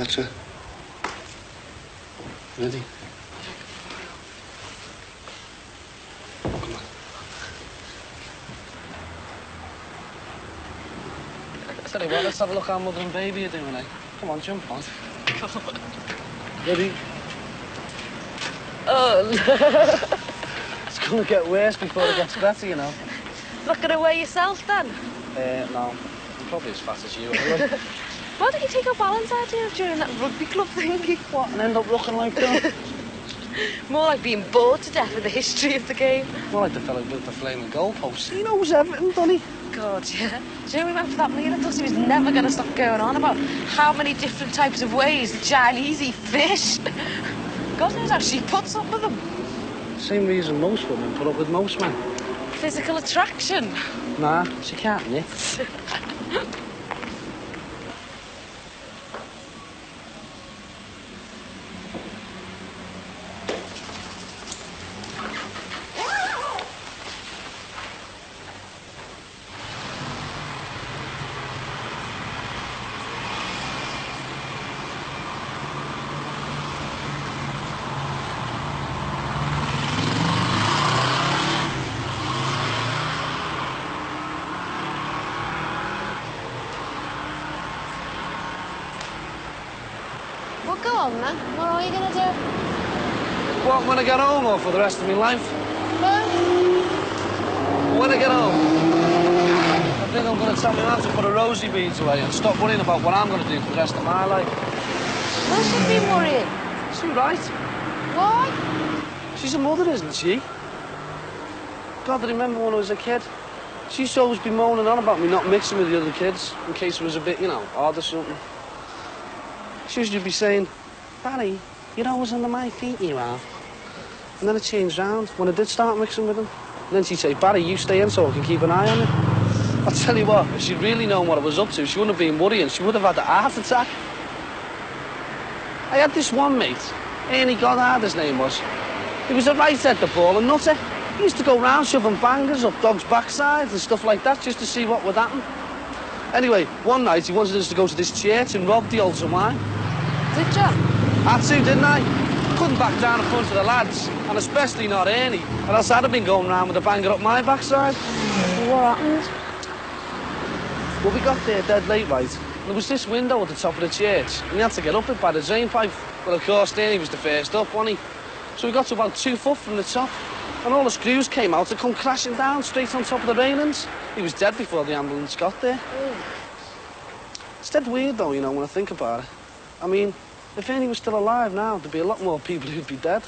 Gotcha. Ready? Come on. Tell you what, let's have a look how mother and baby are doing, eh? Come on, jump on. Ready? Oh, It's gonna get worse before it gets better, you know. not gonna weigh yourself then? No. I'm probably as fat as you. Why don't you take your balance out here during that rugby club thingy? What, and end up looking like that? More like being bored to death with the history of the game. More like the fellow who built the flaming goalpost. He knows everything, doesn't he? God, yeah. Do you know we went for that meal? I thought he was never going to stop going on about how many different types of ways the Chinese eat fish. God knows how she puts up with them. Same reason most women put up with most men. Physical attraction. Nah, she can't knit. Well, go on then. What are you going to do? What, when I get home or for the rest of my life? Well, When I get home, I think I'm going to tell my mum to put her rosy beads away and stop worrying about what I'm going to do for the rest of my life. why should you be worrying? She right. Why? She's a mother, isn't she? God, I remember when I was a kid. She used to always be moaning on about me not mixing with the other kids in case it was a bit, you know, odd or something. She used to be saying, Barry, you're always under my feet, you are. And then it changed round when I did start mixing with them. And then she'd say, Barry, you stay in so I can keep an eye on you. I'll tell you what, if she'd really known what I was up to, she wouldn't have been worrying. She would have had a heart attack. I had this one mate, Ernie Goddard, his name was. He was a right at the ball and nutter. He used to go round shoving bangers up dogs' backsides and stuff like that just to see what would happen. Anyway, one night he wanted us to go to this church and rob the altar wine. Did you? Had to, didn't I? Couldn't back down in front of the lads, and especially not Ernie, or else I'd have been going round with a banger up my backside. What happened? Well, we got there dead late, right? And there was this window at the top of the church, and you had to get up it by the drain pipe. Well, of course, Ernie was the first up, wasn't he? So we got to about 2 foot from the top, and all the screws came out to come crashing down straight on top of the railings. He was dead before the ambulance got there. It's dead weird, though, you know, when I think about it. I mean, if Ernie was still alive now, there'd be a lot more people who'd be dead.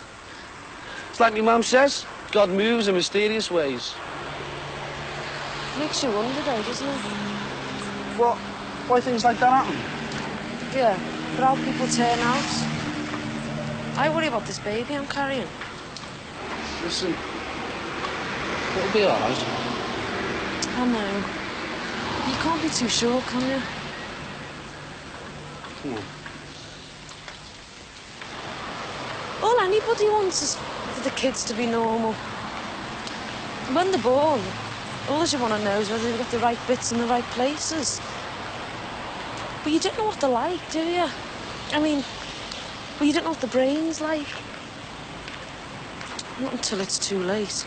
It's like my mum says, God moves in mysterious ways. Makes you wonder, though, doesn't it? What? Why things like that happen? Yeah, but how people turn out. I worry about this baby I'm carrying. Listen, it'll be all right. I know. You can't be too sure, can you? Come on. All anybody wants is for the kids to be normal. When they're born, all you want to know is whether they've got the right bits in the right places. But you don't know what they're like, do you? I mean, well, you don't know what the brain's like. Not until it's too late.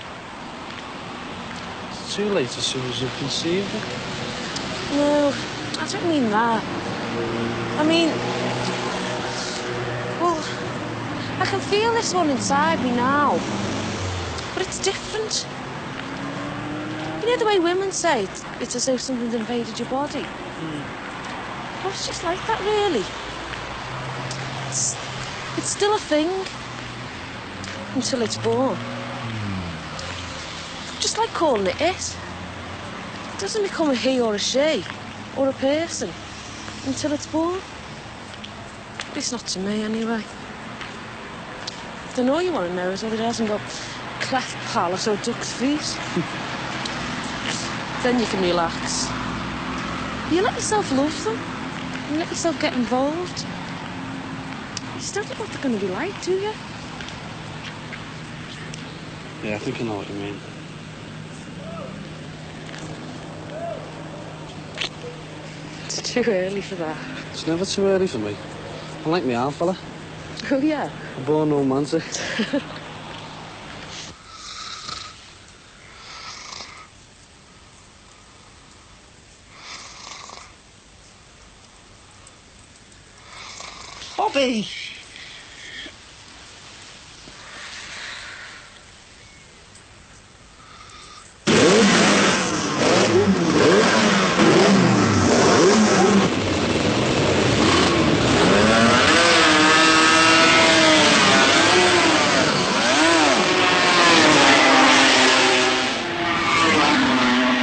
It's too late as soon as you've conceived it. No, I don't mean that. I mean, well, I can feel this one inside me now, but it's different. You know the way women say it's as though something's invaded your body? Well, it's just like that, really. It's still a thing until it's born. Just like calling it it. It doesn't become a he or a she or a person until it's born. At least not to me, anyway. Then all you want to know is whether it hasn't got cleft palate or duck's feet. Then you can relax. You let yourself love them. You let yourself get involved. You still don't know what they're going to be like, do you? Yeah, I think I know what you mean. It's too early for that. It's never too early for me. I like me arm fella. Oh, yeah? A born romantic. Bobby!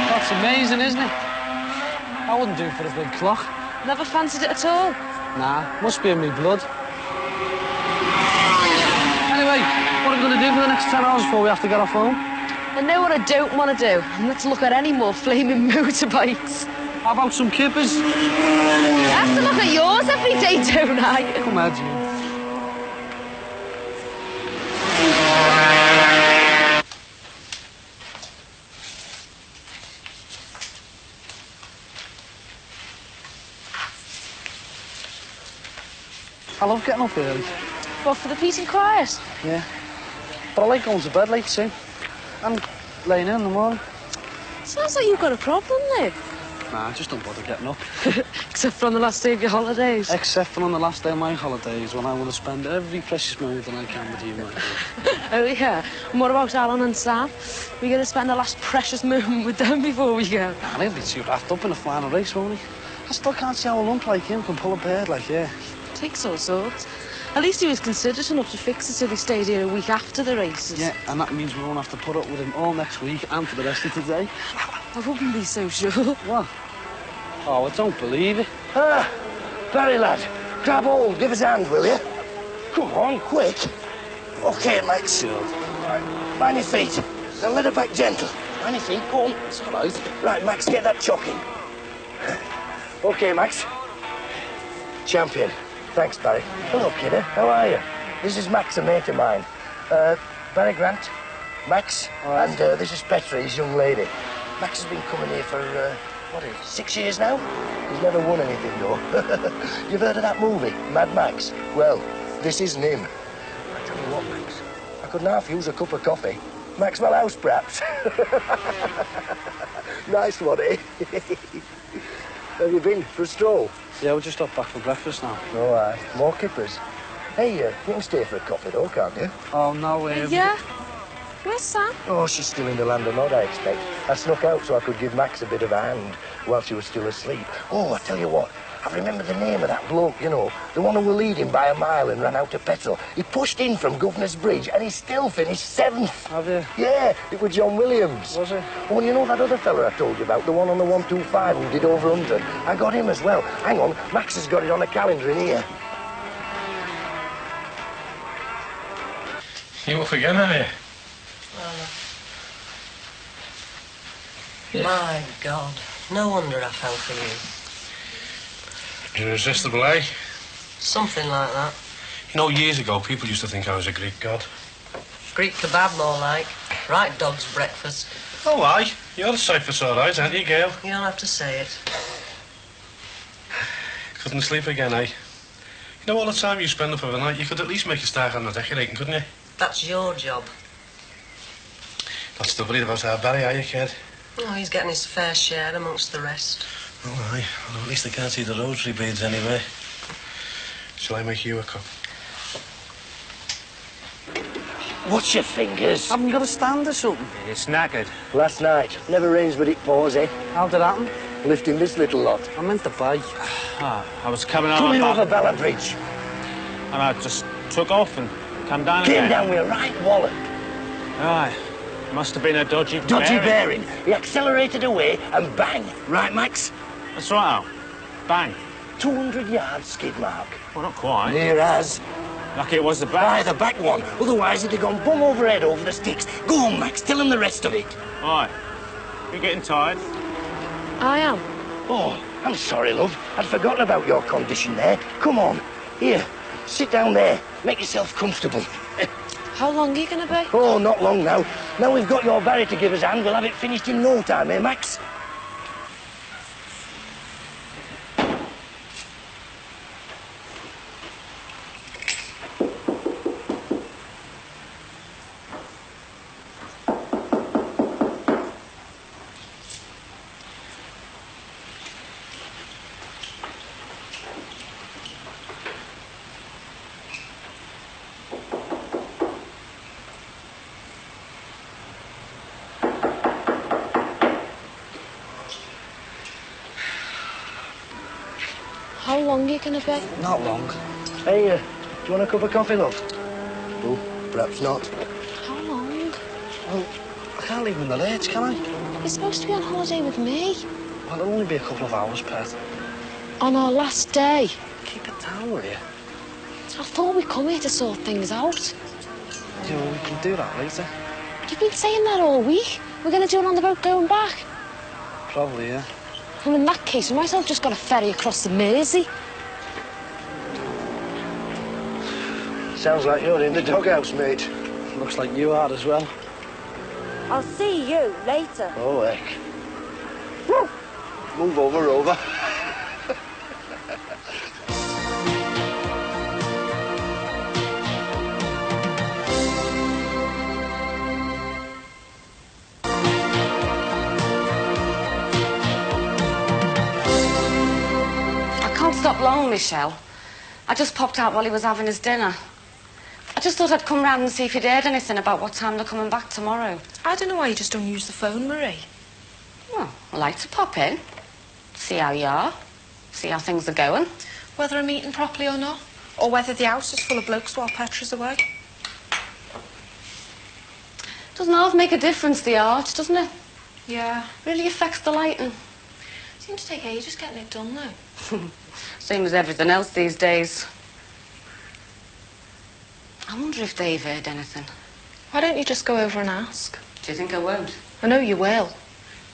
That's amazing, isn't it? I wouldn't do it for a big clock. Never fancied it at all? Nah, must be in me blood. Anyway, what are we going to do for the next 10 hours before we have to get off home? I know what I don't want to do, and let's look at any more flaming motorbikes. How about some kippers? I have to look at yours every day, don't I? Come on, Jim. I love getting up early. What, for the peace and quiet? Yeah. But I like going to bed late too. And laying in the morning. Sounds like you've got a problem, Liv. Nah, I just don't bother getting up. Except for on the last day of your holidays. Except for on the last day of my holidays when I want to spend every precious moment that I can with you, mate. Oh, yeah. And what about Alan and Sam? We're going to spend the last precious moment with them before we go. Nah, he'll be too wrapped up in the final race, won't he? I still can't see how a lump like him can pull a bird like yeah. Takes all sorts. At least he was considerate enough to fix it so they stayed here a week after the races. Yeah, and that means we won't have to put up with him all next week and for the rest of today. I wouldn't be so sure. What? Oh, I don't believe it. Barry, lad, grab hold, give us a hand, will you? Come on, quick. OK, Max. Right, mind your feet. Now let her back gentle. Mind your feet, go on. It's all right. Right, Max, get that chock in. OK, Max. Champion. Thanks, Barry. Hello, kidder. How are you? This is Max, a mate of mine. Barry Grant, Max, right. and this is Petra, his young lady. Max has been coming here for, 6 years now? He's never won anything, though. You've heard of that movie, Mad Max? Well, this isn't him. I tell you what, Max, I couldn't half use a cup of coffee. Maxwell House, perhaps. Nice one, eh? Have you been for a stroll? Yeah, we're just up back for breakfast now. All right, more kippers. Hey, you can stay for a coffee, though, can't you? Oh, no way. Yeah? Where's Sam? Oh, she's still in the land of Nod, I expect. I snuck out so I could give Max a bit of a hand while she was still asleep. Oh, I tell you what, I remember the name of that bloke, you know, the one who was leading by a mile and ran out of petrol. He pushed in from Governor's Bridge and he still finished 7th. Have you? Yeah, it was John Williams. Was it? Oh, and you know that other fella I told you about, the one on the 125 who did over 100? I got him as well. Hang on, Max has got it on a calendar in here. You off again, are you? My God, no wonder I fell for you. Irresistible, eh? Something like that. You know, years ago, people used to think I was a Greek god. Greek kebab, more like. Right dog's breakfast. Oh, aye. You're the sight for sore eyes, aren't you, girl? You don't have to say it. Couldn't sleep again, eh? You know, all the time you spend up overnight, you could at least make a start on the decorating, couldn't you? That's your job. Not still worried about our Barry, are you, kid? Oh, he's getting his fair share amongst the rest. Oh, aye. Well, at least I can't see the rosary beads anyway. Shall I make you a cup? Watch your fingers. Haven't got a stand or something? It's knackered. Last night, never rains but it pours, eh? How did it happen? Lifting this little lot. I meant to buy. Ah, I was coming out Coming of over Bella Bridge. and I just took off and come down Came again. down with a right wallop. Aye. Must have been a dodgy Dodgy bearing. bearing. He accelerated away and bang. Right, Max? That's right, Al. Bang. 200 yards skid mark. Well, not quite. Near as. Lucky it was the By back. the back one. Otherwise, he'd have gone bum over head over the sticks. Go on, Max. Tell him the rest of it. Aye. You getting tired? I am. Oh, I'm sorry, love. I'd forgotten about your condition there. Come on. Here, sit down there. Make yourself comfortable. How long are you going to be? Oh, not long now. Now we've got your Barry to give us a hand, we'll have it finished in no time, eh, Max? long are you going to be? Not long. Hey, do you want a cup of coffee, love? Oh, perhaps not. How long? Well, I can't leave him in the lurch, can I? You're supposed to be on holiday with me. Well, it'll only be a couple of hours, Pet. On our last day. Keep it down, will you? I thought we'd come here to sort things out. You know, we can do that later. You've been saying that all week. We're going to do it on the boat going back. Probably, yeah. Well, in that case, we might as well just got a ferry across the Mersey. Sounds like you're in the doghouse, mate. Looks like you are as well. I'll see you later. Oh, heck. Move over, Rover. I can't stop long, Michelle. I just popped out while he was having his dinner. I just thought I'd come round and see if you'd heard anything about what time they're coming back tomorrow. I don't know why you just don't use the phone, Marie. Well, I like to pop in, see how you are, see how things are going. Whether I'm eating properly or not. Or whether the house is full of blokes while Petra's away. Doesn't half make a difference, the art, doesn't it? Yeah. Really affects the lighting. Seems to take ages getting it done, though. Same as everything else these days. I wonder if they've heard anything. Why don't you just go over and ask? Do you think I won't? I know you will.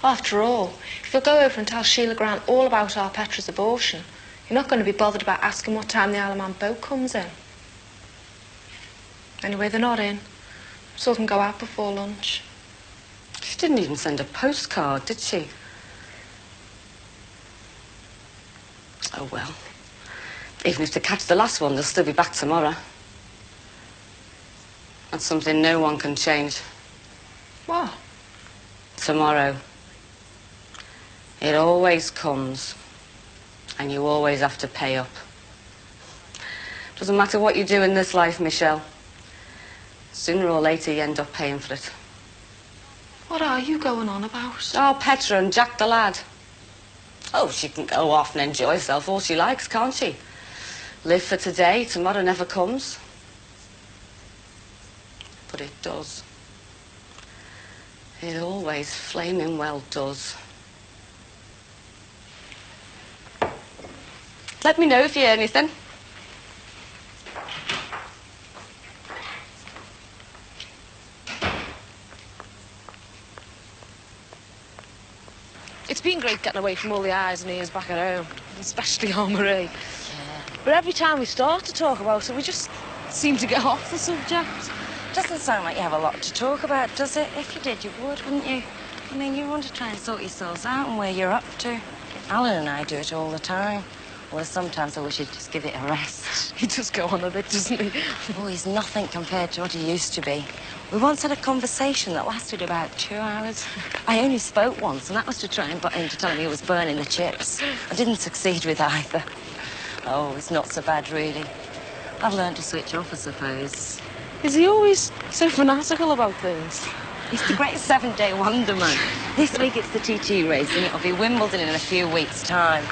After all, if you'll go over and tell Sheila Grant all about our Petra's abortion, you're not going to be bothered about asking what time the Isle of Man boat comes in. Anyway, they're not in. So we can go out before lunch. She didn't even send a postcard, did she? Oh, well. Even if they catch the last one, they'll still be back tomorrow. That's something no one can change. What? Tomorrow. It always comes. And you always have to pay up. Doesn't matter what you do in this life, Michelle. Sooner or later, you end up paying for it. What are you going on about? Oh, Petra and Jack the lad. Oh, she can go off and enjoy herself all she likes, can't she? Live for today, tomorrow never comes. But it does. It always flaming well does. Let me know if you hear anything. It's been great getting away from all the eyes and ears back at home, especially our Marie. Yeah. But every time we start to talk about it, we just seem to get off the subject. Doesn't sound like you have a lot to talk about, does it? If you did, you would, wouldn't you? I mean, you want to try and sort yourselves out and where you're up to. Alan and I do it all the time. Well, sometimes I wish he'd just give it a rest. He does go on a bit, doesn't he? Oh, he's nothing compared to what he used to be. We once had a conversation that lasted about 2 hours. I only spoke once, and that was to try and butt him to tell him he was burning the chips. I didn't succeed with either. Oh, it's not so bad, really. I've learned to switch off, I suppose. Is he always so fanatical about things? He's the great seven-day wonder, man. This week it's the TT race, and it'll be Wimbledon in a few weeks' time.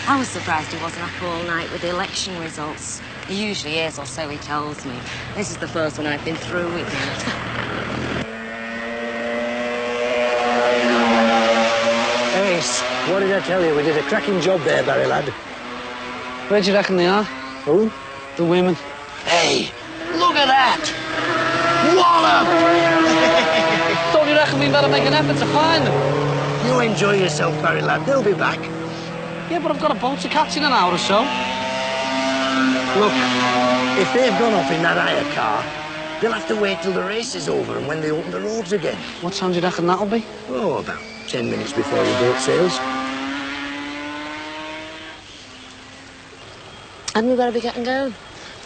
I was surprised he wasn't up all night with the election results. He usually is, or so he tells me. This is the first one I've been through with him. Ace, what did I tell you? We did a cracking job there, Barry lad. Where do you reckon they are? Who? The women. Hey, look at that! Wallop! Don't you reckon we better make an effort to find them? You enjoy yourself, Barry lad. They'll be back. Yeah, but I've got a boat to catch in an hour or so. Look, if they've gone off in that hire car, they'll have to wait till the race is over and when they open the roads again. What time do you reckon that'll be? Oh, about 10 minutes before the boat sails. And we better be getting going.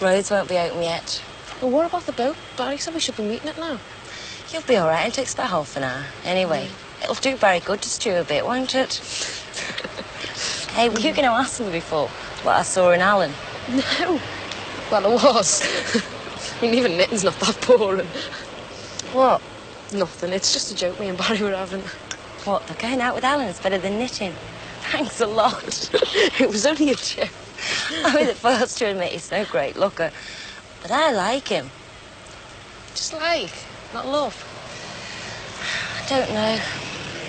Roads won't be open yet. Well, what about the boat? Barry said we should be meeting it now. You'll be all right. It takes about half an hour. Anyway, it'll do Barry good to stew a bit, won't it? Hey, were you going to ask me before what I saw in Alan? No. Well, it was. I mean, even knitting's not that boring. What? Nothing. It's just a joke me and Barry were having. What, they're going out with Alan is better than knitting? Thanks a lot. It was only a joke. I'll be the first to admit he's no great looker. But I like him. Just like, not love. I don't know.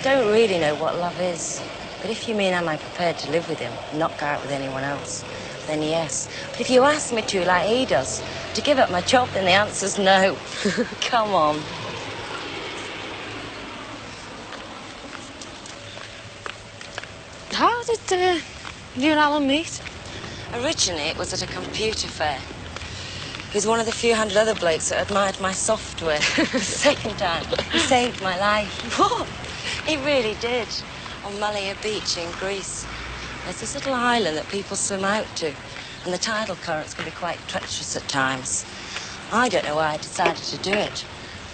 Don't really know what love is. But if you mean am I prepared to live with him and not go out with anyone else, then yes. But if you ask me to, like he does, to give up my job, then the answer's no. Come on. How did you and Alan meet? Originally, it was at a computer fair. He was one of the few hundred other blokes that admired my software. The second time, he saved my life. What? He really did. On Malaya Beach in Greece. There's this little island that people swim out to, and the tidal currents can be quite treacherous at times. I don't know why I decided to do it.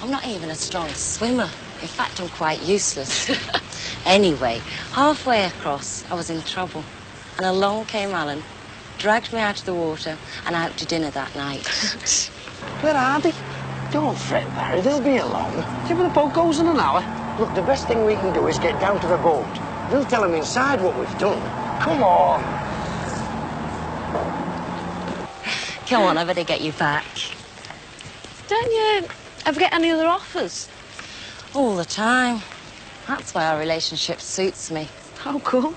I'm not even a strong swimmer. In fact, I'm quite useless. Anyway, halfway across, I was in trouble. And along came Alan, dragged me out of the water, and out to dinner that night. Where are they? Don't fret, Barry. They'll be along. Yeah, but the boat goes in an hour. Look, the best thing we can do is get down to the boat. We'll tell them inside what we've done. Come on. Come on, I better get you back. Don't you ever get any other offers? All the time. That's why our relationship suits me. How come?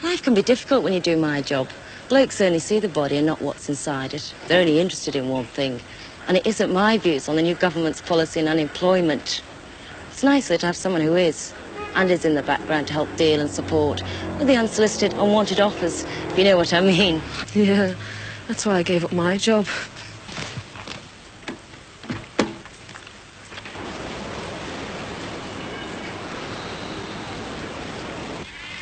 Life can be difficult when you do my job. Blokes only see the body and not what's inside it. They're only interested in one thing. And it isn't my views on the new government's policy on unemployment. It's nicer to have someone who is, and is in the background to help deal and support with the unsolicited, unwanted offers, if you know what I mean. Yeah, that's why I gave up my job.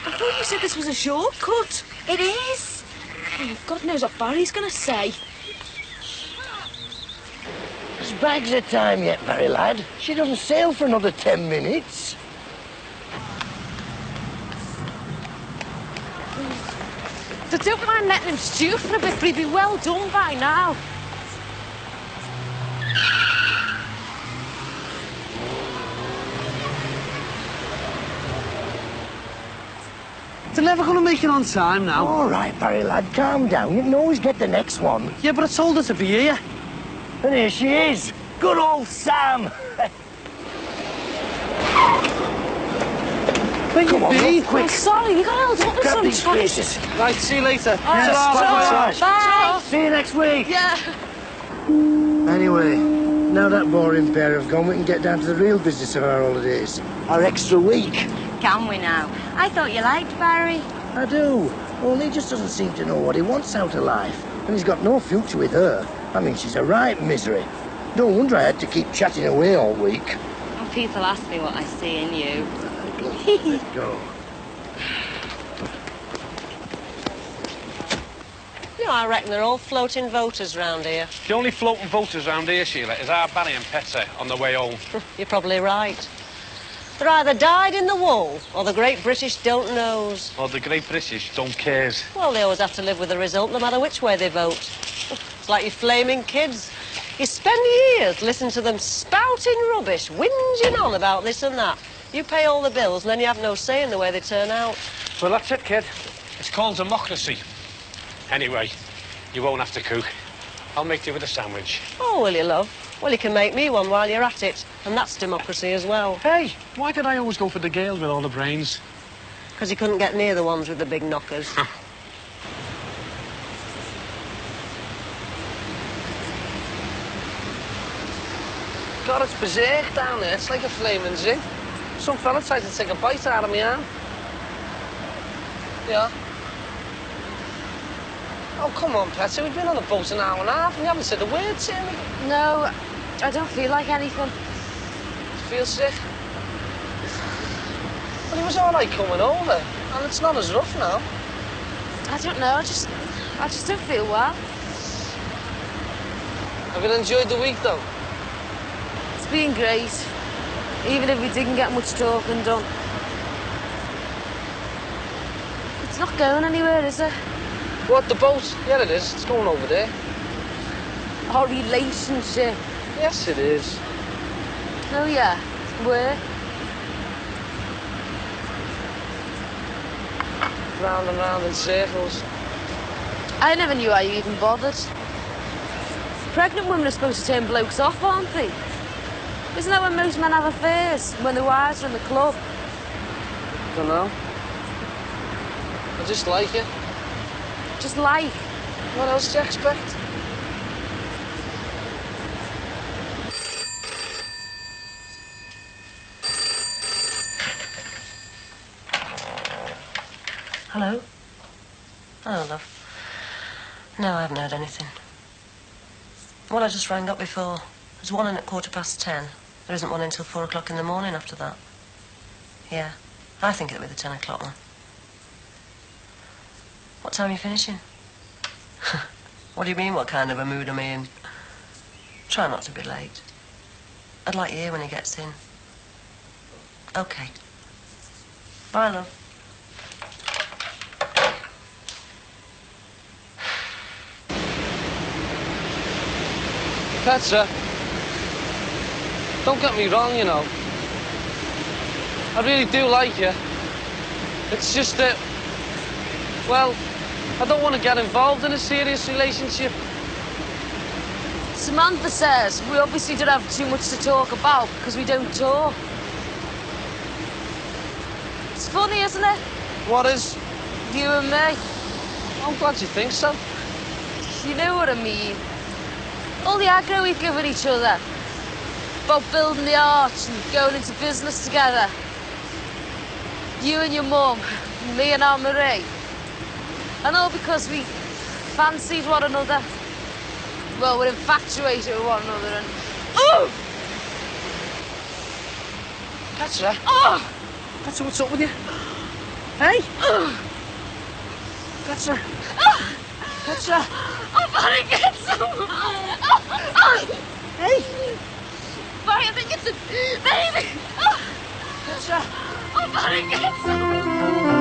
I thought you said this was a shortcut. It is. Oh, God knows what Barry's going to say. There's bags of time yet, Barry, lad. She doesn't sail for another 10 minutes. So don't mind letting him stew for a bit, but he'd be well done by now. They're never going to make it on time now. All right, Barry, lad, calm down. You can always get the next one. Yeah, but I told her to be here. And here she is. Good old Sam. Where you Come on, be? run quick. I'm sorry, we got held up with Grab some these traffic. faces. Right, see you later. Yes, Ta-ra, bye. Bye. See you next week. Yeah. Anyway, now that boring pair have gone, we can get down to the real business of our holidays. Our extra week. Can we now? I thought you liked Barry. I do. Only he just doesn't seem to know what he wants out of life. And he's got no future with her. I mean, she's a right misery. No wonder I had to keep chatting away all week. When people ask me what I see in you. Let's go. You know, I reckon they're all floating voters round here. The only floating voters round here, Sheila, is our Barry and Petty on the way home. You're probably right. They're either dyed in the wool or the Great British don't knows. Or the Great British don't cares. Well, they always have to live with the result no matter which way they vote. It's like you flaming kids. You spend years listening to them spouting rubbish, whinging on about this and that. You pay all the bills and then you have no say in the way they turn out. Well, that's it, kid. It's called democracy. Anyway, you won't have to cook. I'll make you with a sandwich. Oh, will you, love? Well, you can make me one while you're at it. And that's democracy as well. Hey, why did I always go for the girls with all the brains? Because you couldn't get near the ones with the big knockers. God, it's berserk down there. It's like a flaming zoo. Some fella tried to take a bite out of me arm. Yeah. Oh, come on, Petty. We've been on the boat an hour and a half and you haven't said a word to me. No, I don't feel like anything. Feel sick? Well, he was all right coming over, and it's not as rough now. I don't know, I just don't feel well. Have you enjoyed the week, though? It's been great, even if we didn't get much talking done. It's not going anywhere, is it? What, the boat? Yeah, it is. It's going over there. Our relationship. Yes, it is. Oh, yeah. Where? Round and round in circles. I never knew how you even bothered. Pregnant women are supposed to turn blokes off, aren't they? Isn't that when most men have affairs? When their wives are in the club? Don't know. I just like it. Just like. What else do you expect? Hello? Oh, love. No, I haven't heard anything. Well, I just rang up before. There's one in at 10:15. There isn't one until 4 o'clock in the morning after that. Yeah, I think it'll be the 10 o'clock one. What time are you finishing? What do you mean, what kind of a mood am I in? Try not to be late. I'd like you here when he gets in. Okay. Bye, love. Petra, don't get me wrong, you know. I really do like you. It's just that, well, I don't want to get involved in a serious relationship. Samantha says we obviously don't have too much to talk about because we don't talk. It's funny, isn't it? What is? You and me. I'm glad you think so. You know what I mean. All the aggro we've given each other about building the arch and going into business together. You and your mum, me and Anne Marie. And all because we fancied one another. Well, we're infatuated with one another and... Oh! Petra? Oh! Petra, what's up with you? Hey? Oh! Petra? Oh! Petra? Oh, Barry, get some! Oh! Hey? Barry, I think it's a baby! Oh! Petra? Oh, Barry, get some!